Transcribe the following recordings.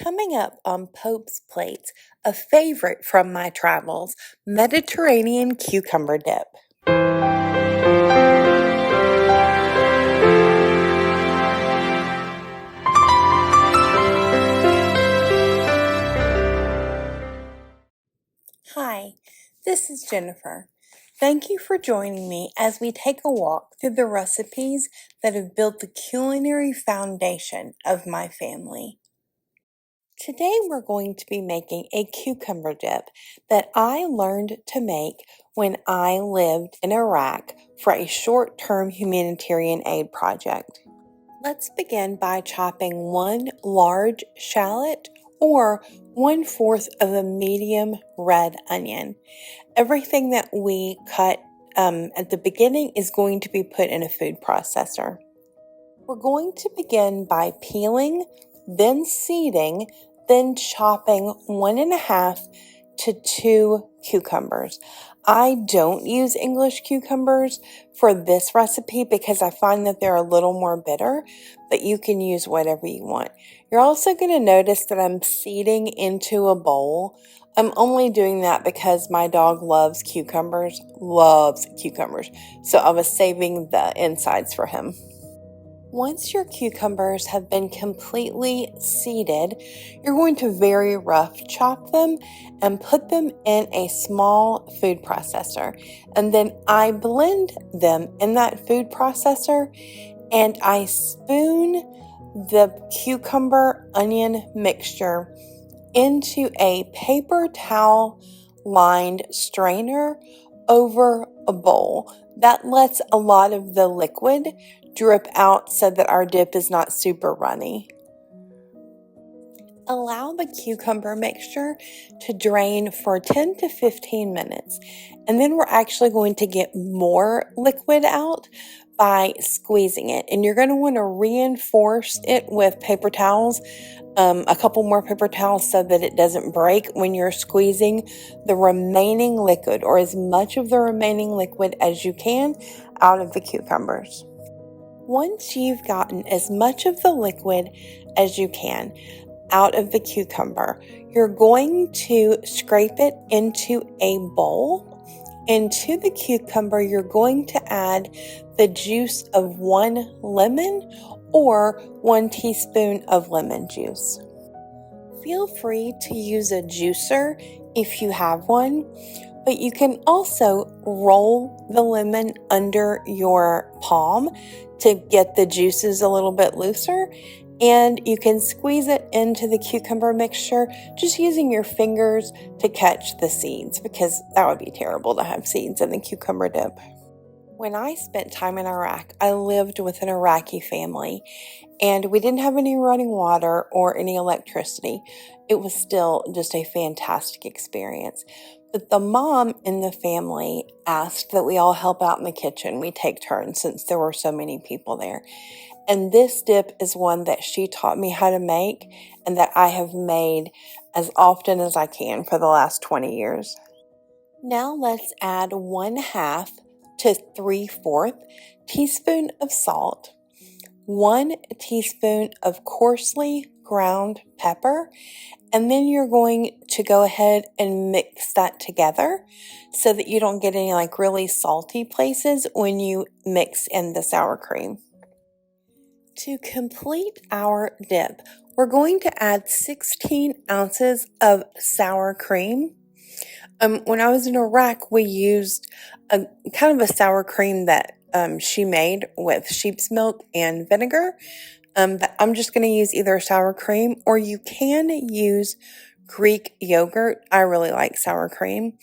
Coming up on Pope's Plates, a favorite from my travels, Mediterranean cucumber dip. Hi, this is Jennifer. Thank you for joining me as we take a walk through the recipes that have built the culinary foundation of my family. Today we're going to be making a cucumber dip that I learned to make when I lived in Iraq for a short-term humanitarian aid project. Let's begin by chopping one large shallot or 1/4 of a medium red onion. Everything that we cut at the beginning is going to be put in a food processor. We're going to begin by peeling, then seeding, then chopping 1 1/2 to 2 cucumbers. I don't use English cucumbers for this recipe because I find that they're a little more bitter, but you can use whatever you want. You're also going to notice that I'm seeding into a bowl. I'm only doing that because my dog loves cucumbers, so I was saving the insides for him. Once your cucumbers have been completely seeded, you're going to very rough chop them and put them in a small food processor. And then I blend them in that food processor and I spoon the cucumber onion mixture into a paper towel lined strainer over a bowl. That lets a lot of the liquid drip out so that our dip is not super runny. Allow the cucumber mixture to drain for 10 to 15 minutes, and then we're actually going to get more liquid out by squeezing it. And you're going to want to reinforce it with paper towels, a couple more paper towels so that it doesn't break when you're squeezing the remaining liquid, or as much of the remaining liquid as you can, out of the cucumbers. Once you've gotten as much of the liquid as you can out of the cucumber, you're going to scrape it into a bowl. Into the cucumber, you're going to add the juice of 1 lemon or 1 teaspoon of lemon juice. Feel free to use a juicer if you have one, but you can also roll the lemon under your palm to get the juices a little bit looser, and you can squeeze it into the cucumber mixture just using your fingers to catch the seeds, because that would be terrible to have seeds in the cucumber dip. When I spent time in Iraq, I lived with an Iraqi family, and we didn't have any running water or any electricity. It was still just a fantastic experience. But the mom in the family asked that we all help out in the kitchen. We take turns since there were so many people there. And this dip is one that she taught me how to make and that I have made as often as I can for the last 20 years. Now let's add 1/2 to 3/4 teaspoon of salt, 1 teaspoon of coarsely ground pepper, and then you're going to go ahead and mix that together so that you don't get any really salty places when you mix in the sour cream. To complete our dip, we're going to add 16 ounces of sour cream. When I was in Iraq, we used a kind of a sour cream that she made with sheep's milk and vinegar. But I'm just going to use either sour cream, or you can use Greek yogurt. I really like sour cream.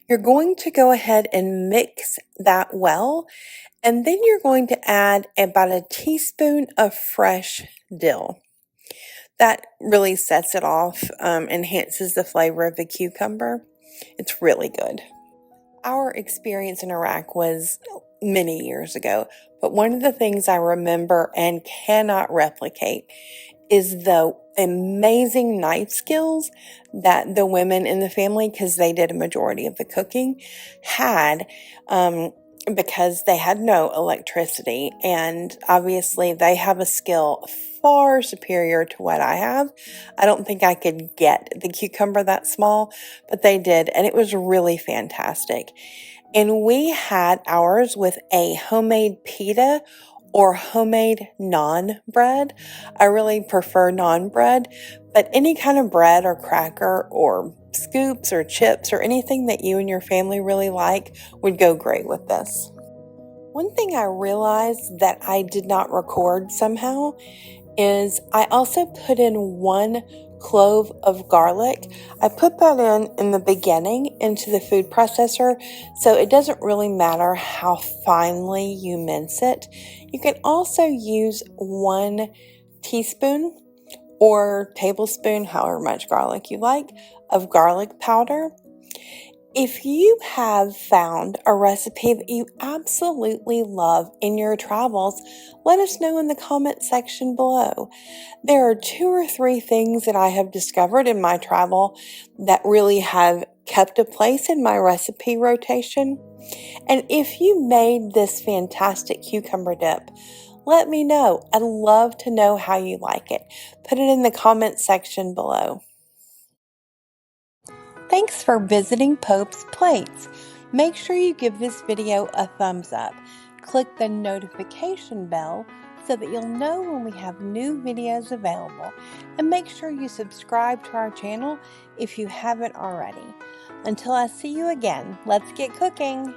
You're going to go ahead and mix that well, and then you're going to add about a teaspoon of fresh dill. That really sets it off, enhances the flavor of the cucumber. It's really good. Our experience in Iraq was many years ago, but one of the things I remember and cannot replicate is the amazing knife skills that the women in the family, because they did a majority of the cooking, had, because they had no electricity, and obviously they have a skill far superior to what I have. I don't think I could get the cucumber that small, but they did, and it was really fantastic. And we had ours with a homemade pita or homemade naan bread. I really prefer naan bread, but any kind of bread or cracker or scoops or chips or anything that you and your family really like would go great with this. One thing I realized that I did not record somehow is I also put in 1 clove of garlic. I put that in the beginning into the food processor, so it doesn't really matter how finely you mince it. You can also use 1 teaspoon or tablespoon, however much garlic you like, of garlic powder. If you have found a recipe that you absolutely love in your travels, let us know in the comment section below. There are 2 or 3 things that I have discovered in my travel that really have kept a place in my recipe rotation. And if you made this fantastic cucumber dip, let me know. I'd love to know how you like it. Put it in the comment section below. Thanks for visiting Pope's Plates. Make sure you give this video a thumbs up. Click the notification bell so that you'll know when we have new videos available. And make sure you subscribe to our channel if you haven't already. Until I see you again, let's get cooking!